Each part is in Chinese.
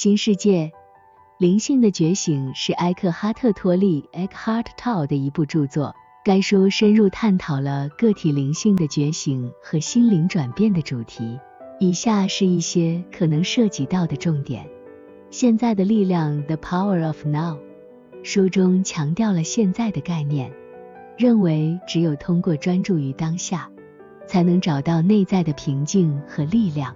新世界，灵性的觉醒是埃克哈特·托利 Eckhart Tolle 的一部著作。该书深入探讨了个体灵性的觉醒和心灵转变的主题。以下是一些可能涉及到的重点。现在的力量 The Power of Now， 书中强调了现在的概念，认为只有通过专注于当下，才能找到内在的平静和力量。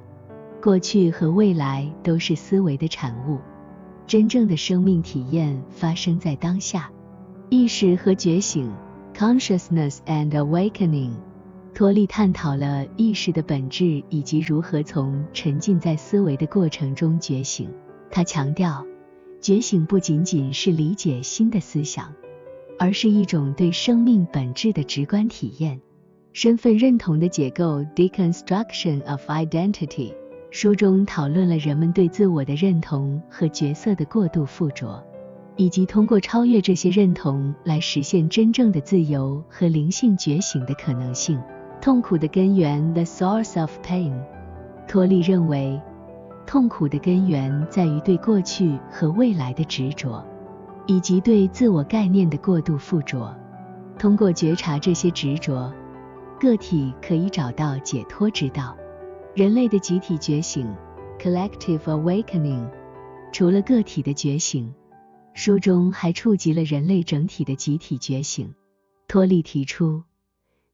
过去和未来都是思维的产物，真正的生命体验发生在当下。意识和觉醒 Consciousness and Awakening， 托利探讨了意识的本质以及如何从沉浸在思维的过程中觉醒。他强调，觉醒不仅仅是理解新的思想，而是一种对生命本质的直观体验。身份认同的解构 Deconstruction of Identity，书中讨论了人们对自我的认同和角色的过度附着，以及通过超越这些认同来实现真正的自由和灵性觉醒的可能性。痛苦的根源 The Source of Pain， 托利认为，痛苦的根源在于对过去和未来的执着，以及对自我概念的过度附着。通过觉察这些执着，个体可以找到解脱之道。人类的集体觉醒 Collective Awakening， 除了个体的觉醒，书中还触及了人类整体的集体觉醒。托利提出，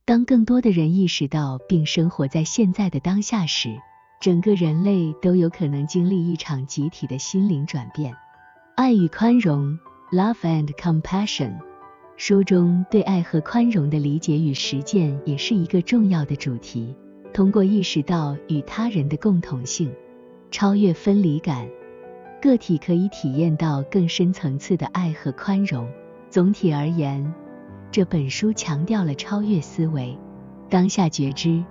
当更多的人意识到并生活在现在的当下时，整个人类都有可能经历一场集体的心灵转变。爱与宽容 Love and Compassion， 书中对爱和宽容的理解与实践也是一个重要的主题。通过意识到与他人的共同性，超越分离感，个体可以体验到更深层次的爱和宽容。总体而言，这本书强调了超越思维、当下觉知、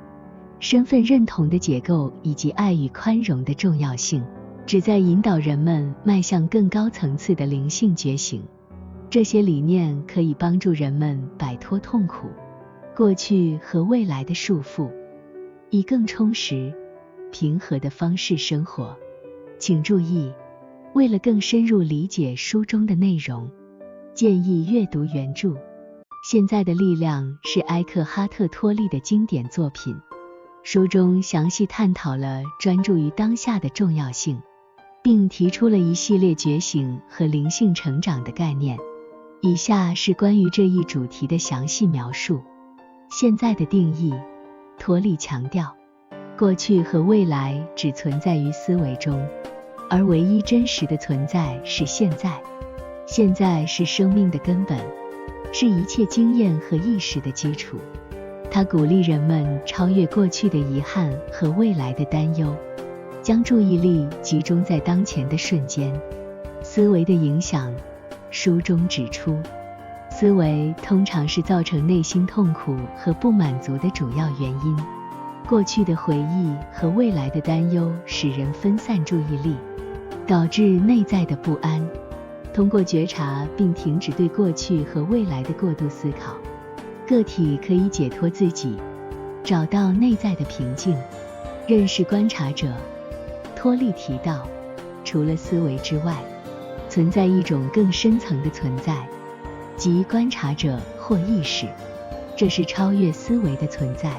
身份认同的结构以及爱与宽容的重要性，旨在引导人们迈向更高层次的灵性觉醒。这些理念可以帮助人们摆脱痛苦、过去和未来的束缚，以更充实、平和的方式生活。请注意，为了更深入理解书中的内容，建议阅读原著。现在的力量是埃克哈特·托利的经典作品，书中详细探讨了专注于当下的重要性，并提出了一系列觉醒和灵性成长的概念。以下是关于这一主题的详细描述。现在的定义，托利强调，过去和未来只存在于思维中，而唯一真实的存在是现在。现在是生命的根本，是一切经验和意识的基础。他鼓励人们超越过去的遗憾和未来的担忧，将注意力集中在当前的瞬间。思维的影响，书中指出，思维通常是造成内心痛苦和不满足的主要原因。过去的回忆和未来的担忧使人分散注意力，导致内在的不安。通过觉察并停止对过去和未来的过度思考，个体可以解脱自己，找到内在的平静。认识观察者，托利提到，除了思维之外，存在一种更深层的存在，即观察者或意识。这是超越思维的存在，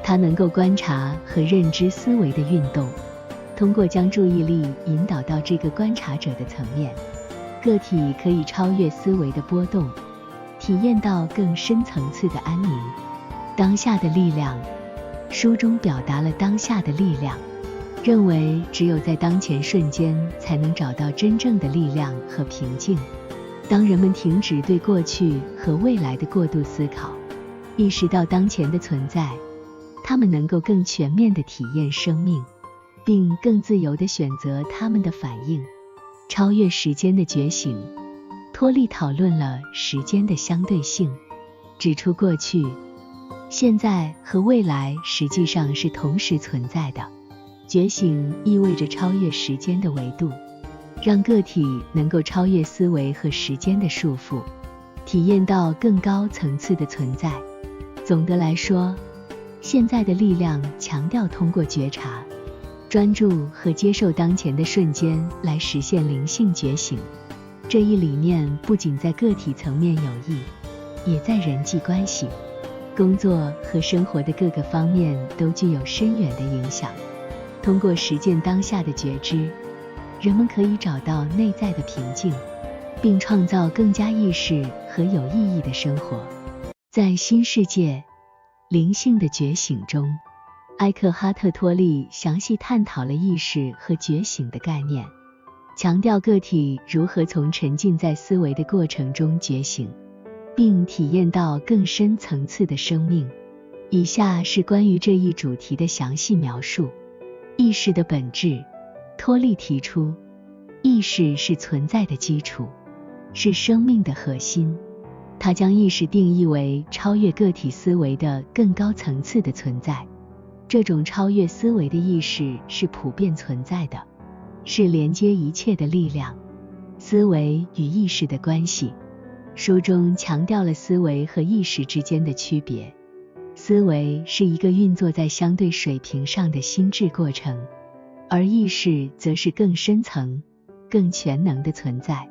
它能够观察和认知思维的运动。通过将注意力引导到这个观察者的层面，个体可以超越思维的波动，体验到更深层次的安宁。当下的力量，书中表达了当下的力量，认为只有在当前瞬间才能找到真正的力量和平静。当人们停止对过去和未来的过度思考，意识到当前的存在，他们能够更全面地体验生命，并更自由地选择他们的反应。超越时间的觉醒，托利讨论了时间的相对性，指出过去、现在和未来实际上是同时存在的。觉醒意味着超越时间的维度，让个体能够超越思维和时间的束缚，体验到更高层次的存在。总的来说，现在的力量强调通过觉察、专注和接受当前的瞬间来实现灵性觉醒。这一理念不仅在个体层面有益，也在人际关系、工作和生活的各个方面都具有深远的影响。通过实践当下的觉知，人们可以找到内在的平静，并创造更加意识和有意义的生活。在新世界灵性的觉醒中，埃克哈特·托利详细探讨了意识和觉醒的概念，强调个体如何从沉浸在思维的过程中觉醒，并体验到更深层次的生命。以下是关于这一主题的详细描述。意识的本质，托利提出，意识是存在的基础，是生命的核心。他将意识定义为超越个体思维的更高层次的存在。这种超越思维的意识是普遍存在的，是连接一切的力量。思维与意识的关系，书中强调了思维和意识之间的区别。思维是一个运作在相对水平上的心智过程，而意识则是更深层、更全能的存在。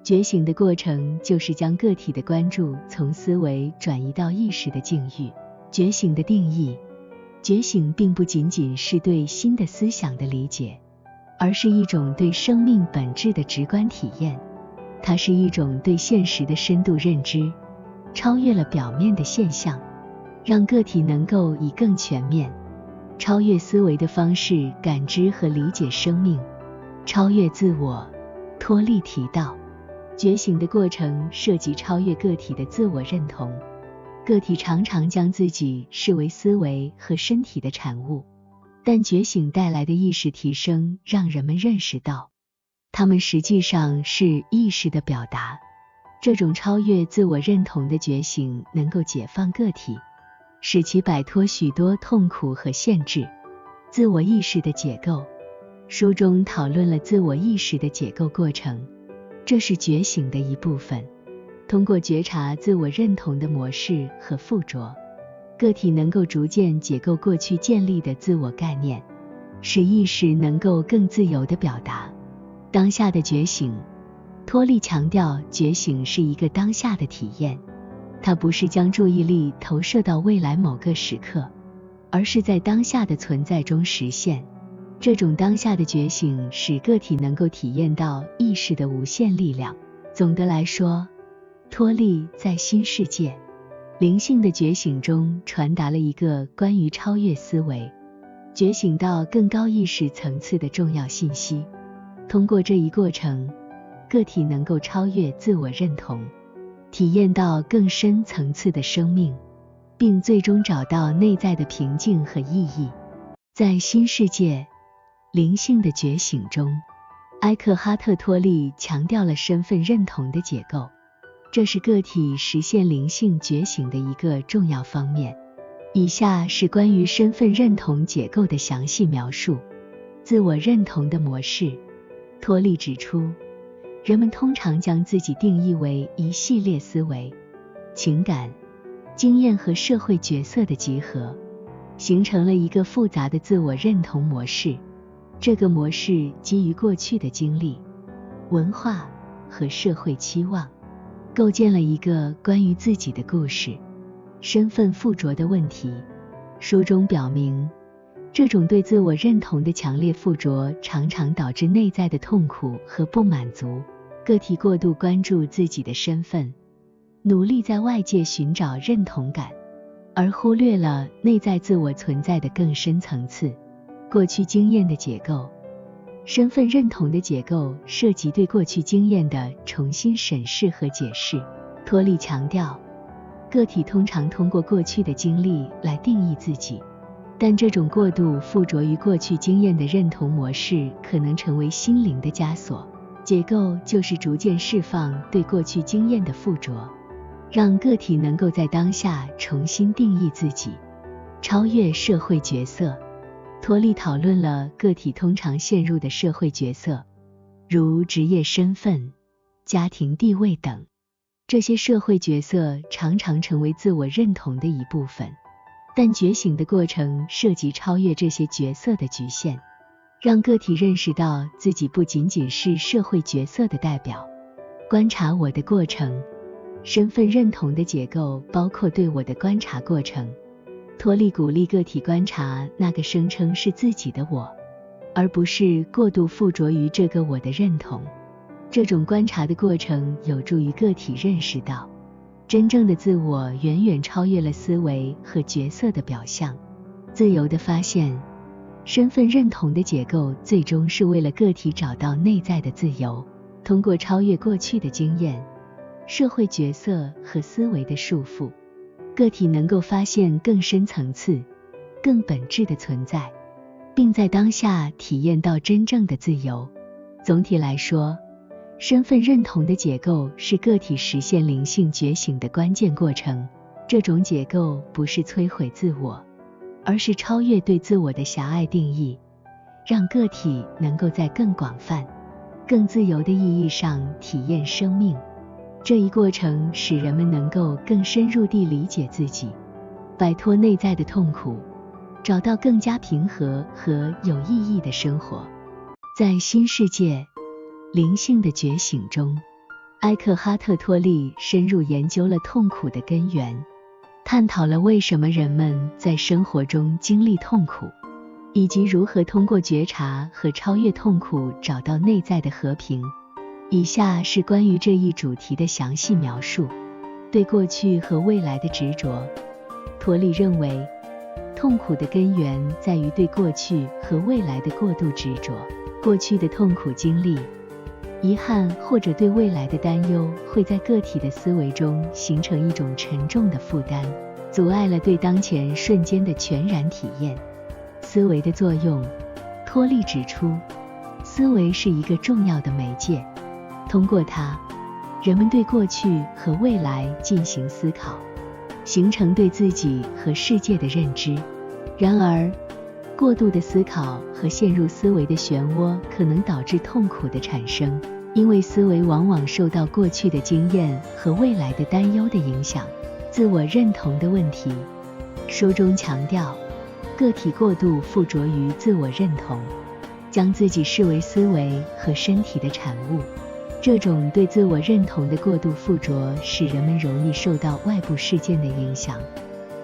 觉醒的过程就是将个体的关注从思维转移到意识的境遇。觉醒的定义，觉醒并不仅仅是对新的思想的理解，而是一种对生命本质的直观体验。它是一种对现实的深度认知，超越了表面的现象，让个体能够以更全面、超越思维的方式感知和理解生命，超越自我。托利提到，觉醒的过程涉及超越个体的自我认同。个体常常将自己视为思维和身体的产物，但觉醒带来的意识提升让人们认识到，它们实际上是意识的表达。这种超越自我认同的觉醒能够解放个体，使其摆脱许多痛苦和限制。自我意识的解构，书中讨论了自我意识的解构过程，这是觉醒的一部分。通过觉察自我认同的模式和附着，个体能够逐渐解构过去建立的自我概念，使意识能够更自由地表达。当下的觉醒，托利强调觉醒是一个当下的体验，它不是将注意力投射到未来某个时刻，而是在当下的存在中实现。这种当下的觉醒使个体能够体验到意识的无限力量。总的来说，托利在新世界灵性的觉醒中传达了一个关于超越思维、觉醒到更高意识层次的重要信息。通过这一过程，个体能够超越自我认同，体验到更深层次的生命，并最终找到内在的平静和意义。在新世界灵性的觉醒中，埃克哈特·托利强调了身份认同的解构，这是个体实现灵性觉醒的一个重要方面。以下是关于身份认同解构的详细描述。自我认同的模式，托利指出，人们通常将自己定义为一系列思维、情感、经验和社会角色的集合，形成了一个复杂的自我认同模式。这个模式基于过去的经历、文化和社会期望，构建了一个关于自己的故事。身份附着的问题，书中表明，这种对自我认同的强烈附着常常导致内在的痛苦和不满足。个体过度关注自己的身份，努力在外界寻找认同感，而忽略了内在自我存在的更深层次。过去经验的解构，身份认同的解构涉及对过去经验的重新审视和解释。托利强调，个体通常通过过去的经历来定义自己，但这种过度附着于过去经验的认同模式可能成为心灵的枷锁。解构就是逐渐释放对过去经验的附着，让个体能够在当下重新定义自己。超越社会角色，托利讨论了个体通常陷入的社会角色，如职业身份、家庭地位等。这些社会角色常常成为自我认同的一部分，但觉醒的过程涉及超越这些角色的局限，让个体认识到自己不仅仅是社会角色的代表。观察我的过程，身份认同的结构包括对我的观察过程。托利鼓励个体观察那个声称是自己的我，而不是过度附着于这个我的认同。这种观察的过程有助于个体认识到，真正的自我远远超越了思维和角色的表象。自由地发现，身份认同的结构最终是为了个体找到内在的自由。通过超越过去的经验、社会角色和思维的束缚，个体能够发现更深层次、更本质的存在，并在当下体验到真正的自由。总体来说，身份认同的结构是个体实现灵性觉醒的关键过程。这种结构不是摧毁自我，而是超越对自我的狭隘定义，让个体能够在更广泛、更自由的意义上体验生命。这一过程使人们能够更深入地理解自己，摆脱内在的痛苦，找到更加平和和有意义的生活。在新世界灵性的觉醒中，埃克哈特·托利深入研究了痛苦的根源，探讨了为什么人们在生活中经历痛苦，以及如何通过觉察和超越痛苦找到内在的和平。以下是关于这一主题的详细描述。对过去和未来的执着。托利认为，痛苦的根源在于对过去和未来的过度执着。过去的痛苦经历、遗憾或者对未来的担忧会在个体的思维中形成一种沉重的负担，阻碍了对当前瞬间的全然体验。思维的作用。托利指出，思维是一个重要的媒介，通过它，人们对过去和未来进行思考，形成对自己和世界的认知。然而，过度的思考和陷入思维的漩涡可能导致痛苦的产生，因为思维往往受到过去的经验和未来的担忧的影响。自我认同的问题。书中强调，个体过度附着于自我认同，将自己视为思维和身体的产物。这种对自我认同的过度附着使人们容易受到外部事件的影响，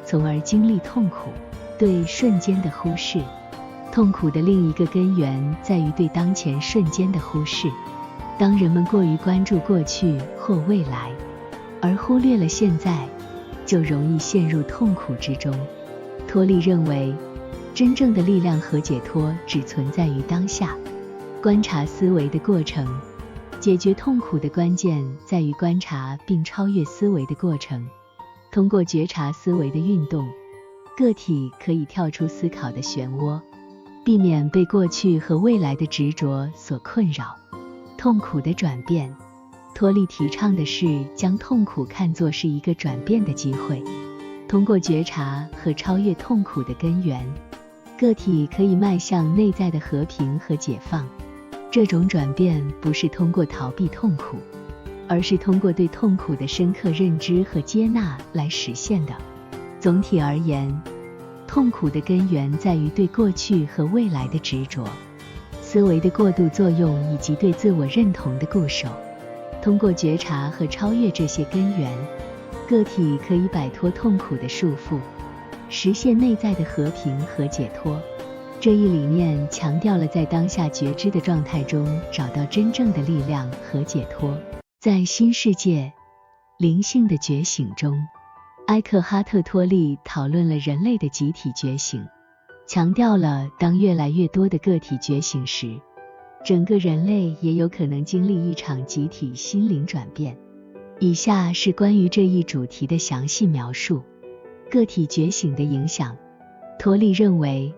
从而经历痛苦。对瞬间的忽视。痛苦的另一个根源在于对当前瞬间的忽视。当人们过于关注过去或未来，而忽略了现在，就容易陷入痛苦之中。托利认为，真正的力量和解脱只存在于当下。观察思维的过程。解决痛苦的关键在于观察并超越思维的过程。通过觉察思维的运动，个体可以跳出思考的漩涡，避免被过去和未来的执着所困扰。痛苦的转变。托利提倡的是将痛苦看作是一个转变的机会。通过觉察和超越痛苦的根源，个体可以迈向内在的和平和解放。这种转变不是通过逃避痛苦，而是通过对痛苦的深刻认知和接纳来实现的。总体而言，痛苦的根源在于对过去和未来的执着、思维的过度作用以及对自我认同的固守。通过觉察和超越这些根源，个体可以摆脱痛苦的束缚，实现内在的和平和解脱。这一理念强调了在当下觉知的状态中找到真正的力量和解脱。在新世界灵性的觉醒中，埃克哈特·托利讨论了人类的集体觉醒，强调了当越来越多的个体觉醒时，整个人类也有可能经历一场集体心灵转变。以下是关于这一主题的详细描述。个体觉醒的影响。托利认为，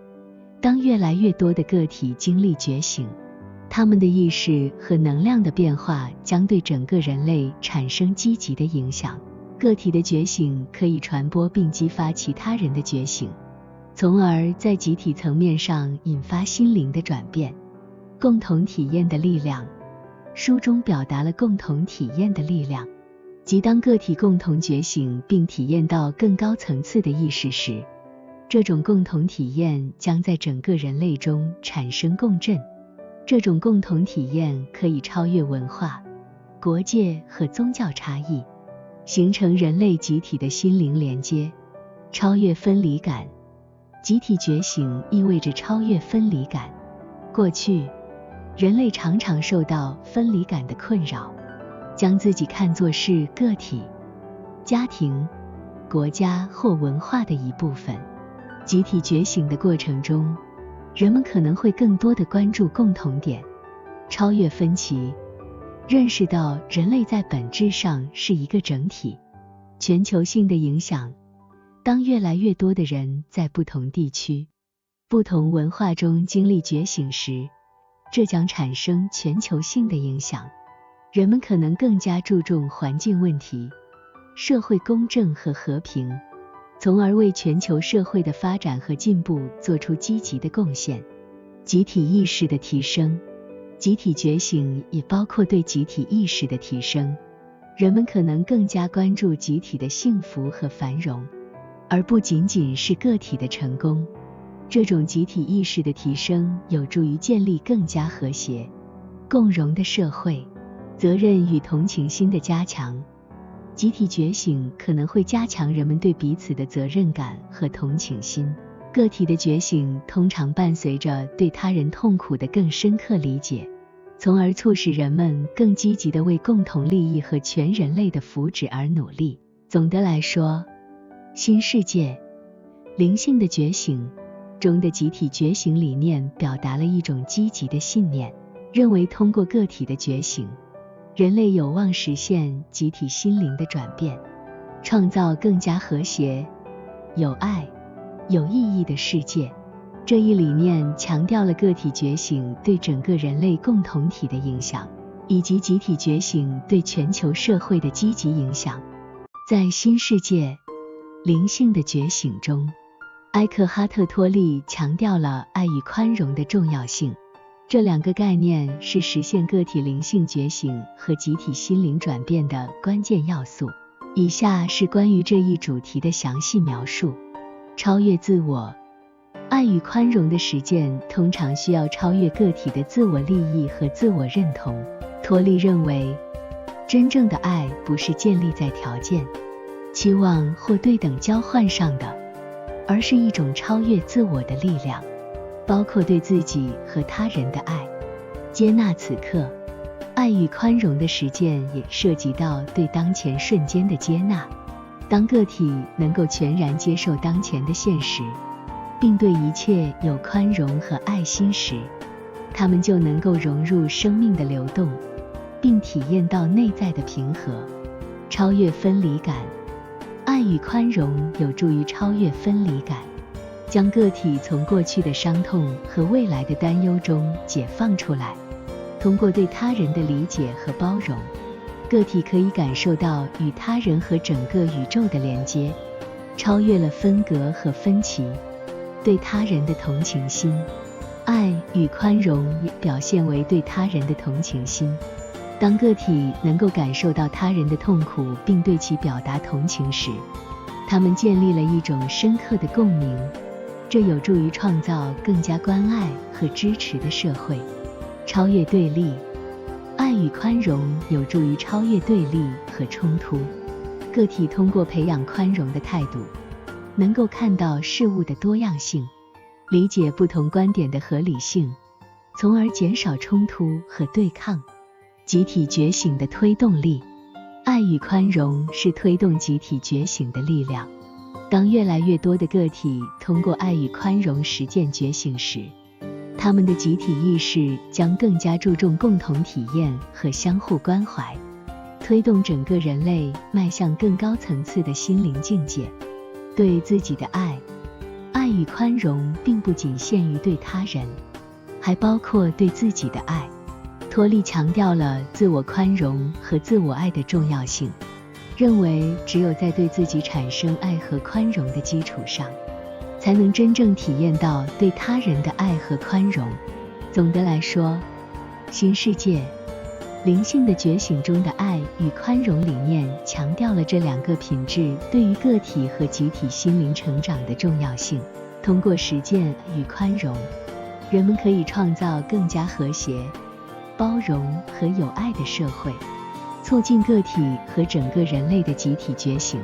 当越来越多的个体经历觉醒，他们的意识和能量的变化将对整个人类产生积极的影响。个体的觉醒可以传播并激发其他人的觉醒，从而在集体层面上引发心灵的转变。共同体验的力量。书中表达了共同体验的力量，即当个体共同觉醒并体验到更高层次的意识时，这种共同体验将在整个人类中产生共振。这种共同体验可以超越文化、国界和宗教差异，形成人类集体的心灵连接，超越分离感。集体觉醒意味着超越分离感。过去，人类常常受到分离感的困扰，将自己看作是个体、家庭、国家或文化的一部分。集体觉醒的过程中，人们可能会更多地关注共同点，超越分歧，认识到人类在本质上是一个整体。全球性的影响，当越来越多的人在不同地区、不同文化中经历觉醒时，这将产生全球性的影响。人们可能更加注重环境问题、社会公正和和平，从而为全球社会的发展和进步做出积极的贡献。集体意识的提升，集体觉醒也包括对集体意识的提升。人们可能更加关注集体的幸福和繁荣，而不仅仅是个体的成功。这种集体意识的提升有助于建立更加和谐、共融的社会。责任与同情心的加强，集体觉醒可能会加强人们对彼此的责任感和同情心。个体的觉醒通常伴随着对他人痛苦的更深刻理解，从而促使人们更积极地为共同利益和全人类的福祉而努力。总的来说，新世界灵性的觉醒中的集体觉醒理念表达了一种积极的信念，认为通过个体的觉醒，人类有望实现集体心灵的转变，创造更加和谐、有爱、有意义的世界。这一理念强调了个体觉醒对整个人类共同体的影响，以及集体觉醒对全球社会的积极影响。在新世界灵性的觉醒中，埃克哈特·托利强调了爱与宽容的重要性。这两个概念是实现个体灵性觉醒和集体心灵转变的关键要素。以下是关于这一主题的详细描述。超越自我，爱与宽容的实践通常需要超越个体的自我利益和自我认同。托利认为，真正的爱不是建立在条件、期望或对等交换上的，而是一种超越自我的力量，包括对自己和他人的爱。接纳此刻，爱与宽容的实践也涉及到对当前瞬间的接纳。当个体能够全然接受当前的现实，并对一切有宽容和爱心时，他们就能够融入生命的流动，并体验到内在的平和。超越分离感，爱与宽容有助于超越分离感，将个体从过去的伤痛和未来的担忧中解放出来。通过对他人的理解和包容，个体可以感受到与他人和整个宇宙的连接，超越了分隔和分歧。对他人的同情心，爱与宽容也表现为对他人的同情心。当个体能够感受到他人的痛苦并对其表达同情时，他们建立了一种深刻的共鸣，这有助于创造更加关爱和支持的社会。超越对立，爱与宽容有助于超越对立和冲突。个体通过培养宽容的态度，能够看到事物的多样性，理解不同观点的合理性，从而减少冲突和对抗。集体觉醒的推动力，爱与宽容是推动集体觉醒的力量。当越来越多的个体通过爱与宽容实践觉醒时，他们的集体意识将更加注重共同体验和相互关怀，推动整个人类迈向更高层次的心灵境界。对自己的爱，爱与宽容并不仅限于对他人，还包括对自己的爱。托利强调了自我宽容和自我爱的重要性，认为只有在对自己产生爱和宽容的基础上，才能真正体验到对他人的爱和宽容。总的来说，新世界灵性的觉醒中的爱与宽容理念强调了这两个品质对于个体和集体心灵成长的重要性。通过实践与宽容，人们可以创造更加和谐、包容和有爱的社会，促进个体和整个人类的集体觉醒。